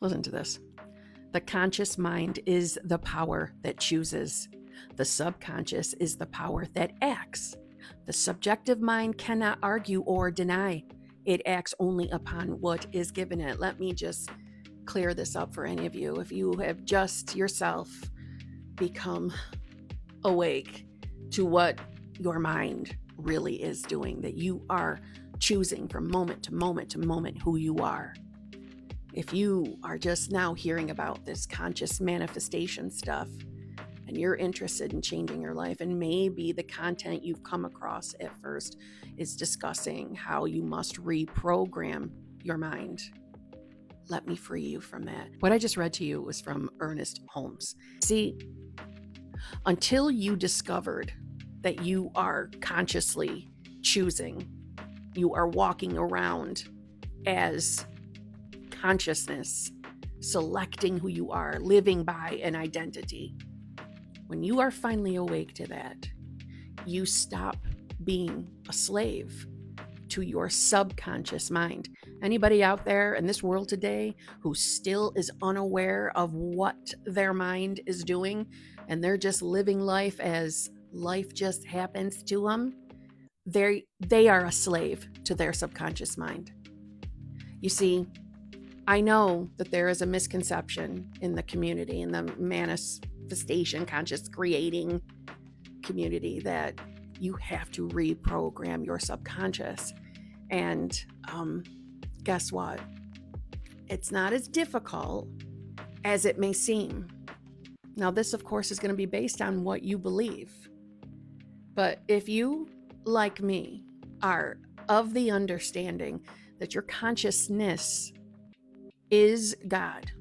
Listen to this. The conscious mind is the power that chooses. The subconscious is the power that acts. The subjective mind cannot argue or deny. It acts only upon what is given it. Let me just clear this up for any of you. If you have just yourself become awake to what your mind really is doing, that you are choosing from moment to moment to moment who you are. If you are just now hearing about this conscious manifestation stuff and you're interested in changing your life, and maybe the content you've come across at first is discussing how you must reprogram your mind, let me free you from that. What I just read to you was from Ernest Holmes. See, until you discovered that you are consciously choosing, you are walking around as consciousness, selecting who you are, living by an identity. When you are finally awake to that, you stop being a slave to your subconscious mind. Anybody out there in this world today who still is unaware of what their mind is doing and they're just living life as life just happens to them, they are a slave to their subconscious mind. You see, I know that there is a misconception in the community, in the manifestation, conscious creating community, that you have to reprogram your subconscious. And guess what? It's not as difficult as it may seem. Now, this, of course, is going to be based on what you believe. But if you, like me, are of the understanding that your consciousness is God,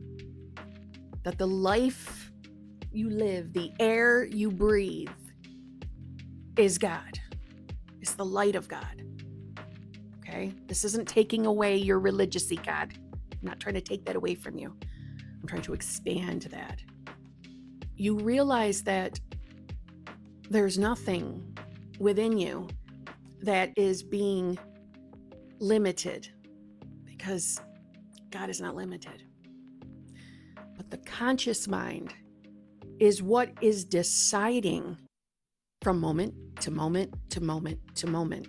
that the life you live, the air you breathe is God, is the light of God. Okay? This isn't taking away your religiousy, God. I'm not trying to take that away from you. I'm trying to expand that. You realize that there's nothing within you that is being limited, because God is not limited. But the conscious mind is what is deciding from moment to moment to moment to moment.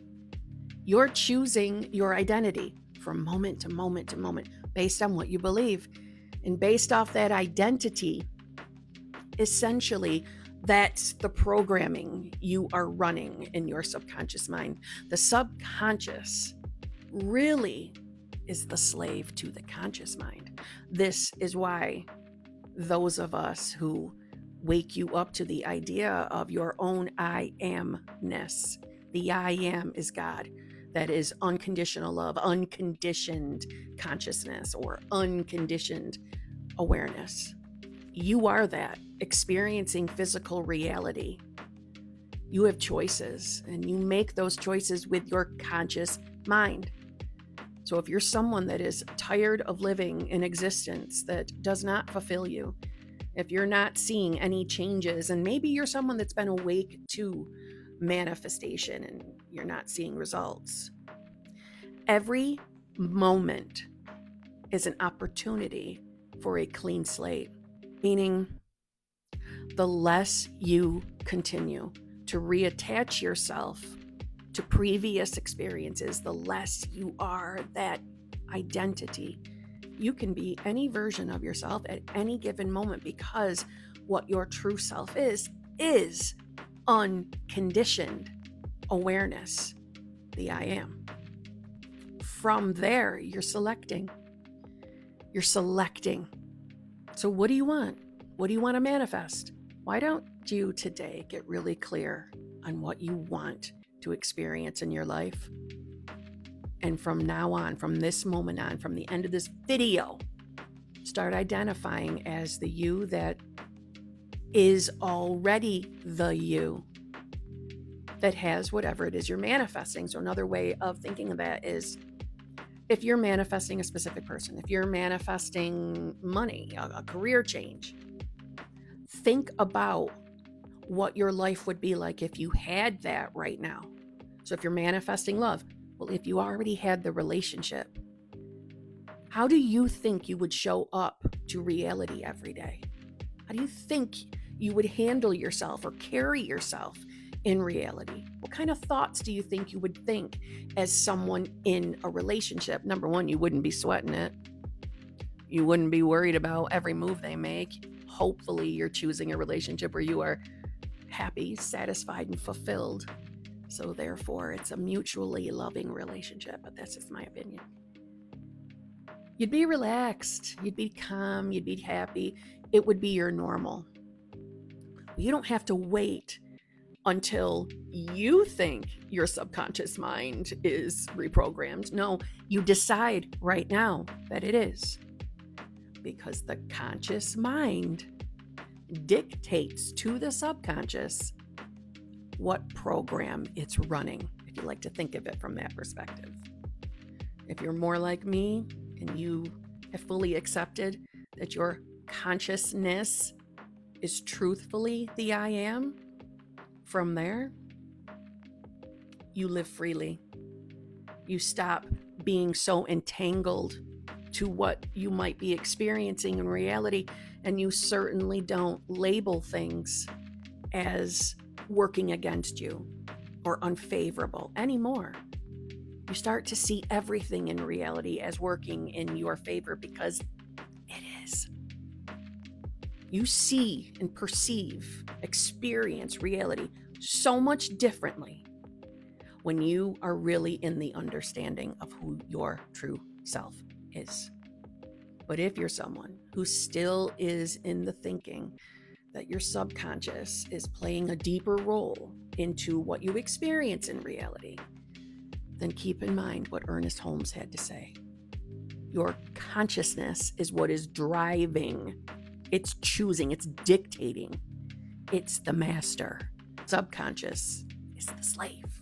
You're choosing your identity from moment to moment to moment based on what you believe. And based off that identity, essentially, that's the programming you are running in your subconscious mind. The subconscious really is the slave to the conscious mind. This is why those of us who wake you up to the idea of your own I amness, the I am is God. That is unconditional love, unconditioned consciousness, or unconditioned awareness. You are that, experiencing physical reality. You have choices, and you make those choices with your conscious mind. So if you're someone that is tired of living an existence that does not fulfill you, if you're not seeing any changes, and maybe you're someone that's been awake to manifestation and you're not seeing results, every moment is an opportunity for a clean slate, meaning the less you continue to reattach yourself to previous experiences, the less you are that identity. You can be any version of yourself at any given moment, because what your true self is unconditioned awareness, the I am. From there, you're selecting. So what do you want? What do you want to manifest? Why don't you today get really clear on what you want to experience in your life? And from now on, from this moment on, from the end of this video, start identifying as the you that is already the you that has whatever it is you're manifesting. So another way of thinking of that is, if you're manifesting a specific person, if you're manifesting money, a career change, think about what your life would be like if you had that right now. So if you're manifesting love, well, if you already had the relationship, How do you think you would show up to reality every day? How do you think you would handle yourself or carry yourself in reality? What kind of thoughts do you think you would think as someone in a relationship? Number one, you wouldn't be sweating it. You wouldn't be worried about every move they make. Hopefully, you're choosing a relationship where you are happy, satisfied, and fulfilled. So therefore, it's a mutually loving relationship, but that's just my opinion. You'd be relaxed, you'd be calm, you'd be happy. It would be your normal. You don't have to wait until you think your subconscious mind is reprogrammed. No, you decide right now that it is. Because the conscious mind dictates to the subconscious what program it's running, if you like to think of it from that perspective. If you're more like me and you have fully accepted that your consciousness is truthfully the I am, from there, you live freely. You stop being so entangled to what you might be experiencing in reality, and you certainly don't label things as working against you or unfavorable anymore. You start to see everything in reality as working in your favor because it is. You see and perceive, experience reality so much differently when you are really in the understanding of who your true self is. But if you're someone who still is in the thinking that your subconscious is playing a deeper role into what you experience in reality, then keep in mind what Ernest Holmes had to say. Your consciousness is what is driving. It's choosing, it's dictating. It's the master. Subconscious is the slave.